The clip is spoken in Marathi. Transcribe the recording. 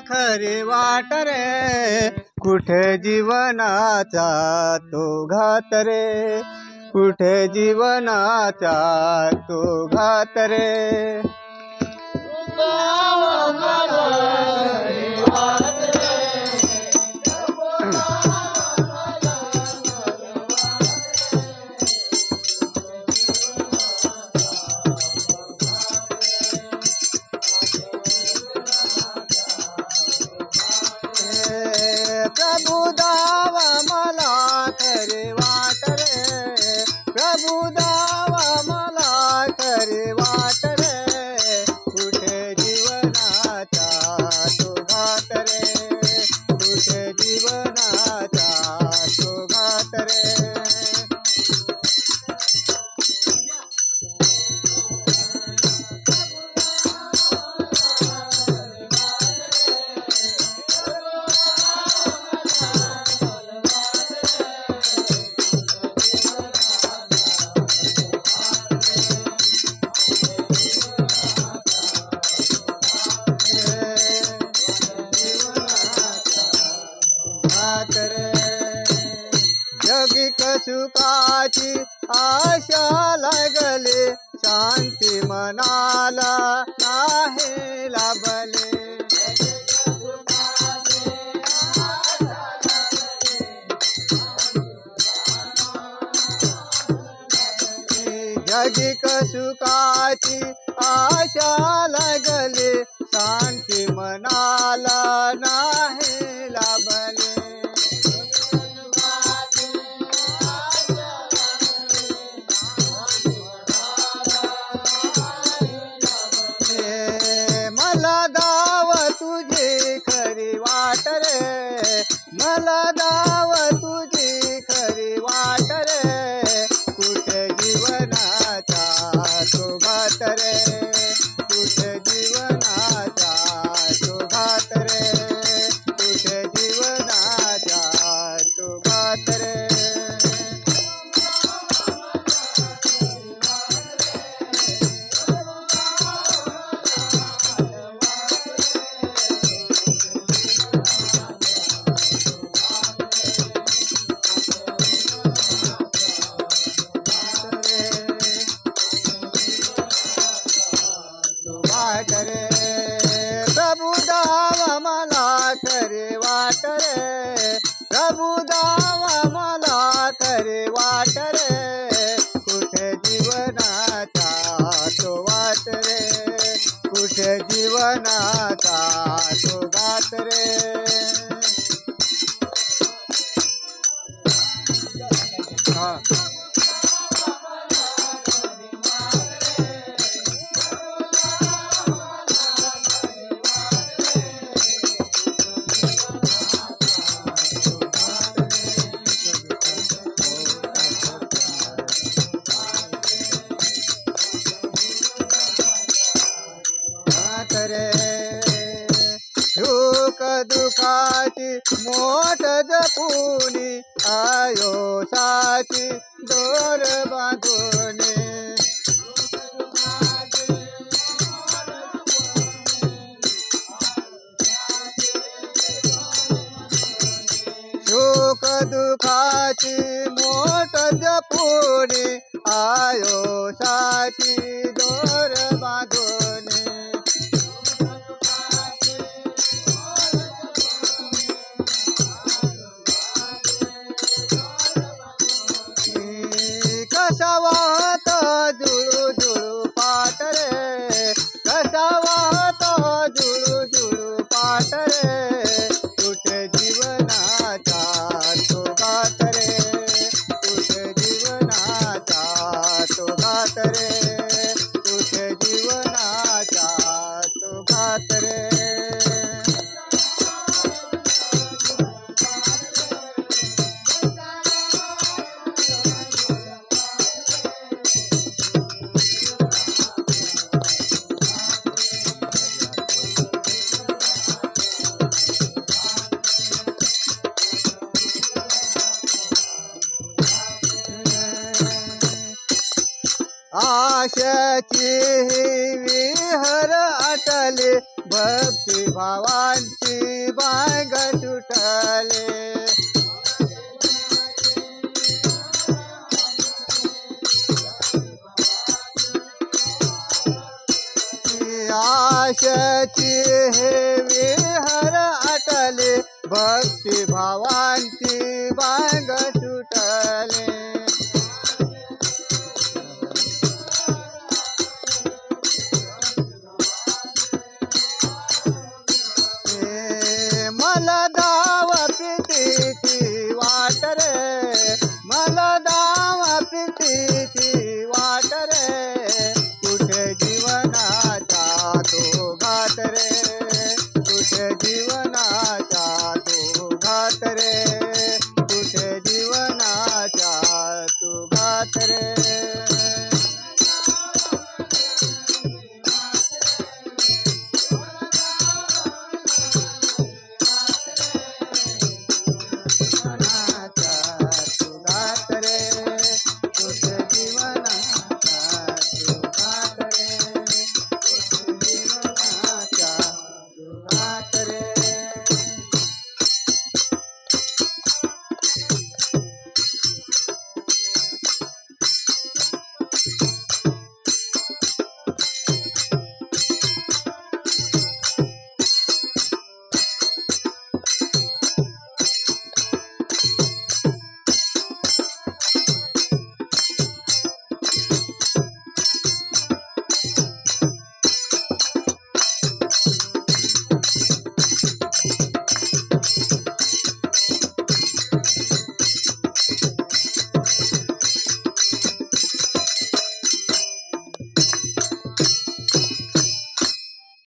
खरी वाट रे, कुठे जीवनाचा तो घात रे, कुठे जीवनाचा तो घात रे. प्रभु दावा मला खरी वाट रे, प्रभु दावा मला खरी वाट रे, कुठे जीवनाचा तो घात रे, कुठे जीवनाचा तो घात रे. जगिक सुखाची आशा लागले, शांती मनाला नाही लाभले. जगिक सुखाची आशा लागले, शांती मनाला नाही लाभले. मला दाव तुझी खरी वाट रे, मला दाव तुझी खरी वाट रे, कुठे जीवनाचा तो घात रे, कुठे जीवनाचा तो घात रे, कुठे जीवनाचा तो घात रे. प्रभु दावा मला खरी वाट रे, प्रभु दावा मला खरी वाट रे, कुठे जीवनाचा तो वाट रे, कुठे जीवनाचा तो घात रे. सुख दुखाची मोठ जपुनी, आयोसाची दोर बांधुनी. सुख दुखाची मोठ जपुनी, आयोसाची दोर बांधुनी. कसा वाहत जुळू जुळू पाट रे, कसा वाहत जुळू जुळू पाट रे, कुठे जीवनाचा तो घात रे, कुठे जीवनाचा तो घात रे, कुठे जीवनाचा तो घात रे. आशाची विहर आटले भक्ती भावांची बांग सुटले आशाची विहर आटले भक्ती भावांची बांग सुटले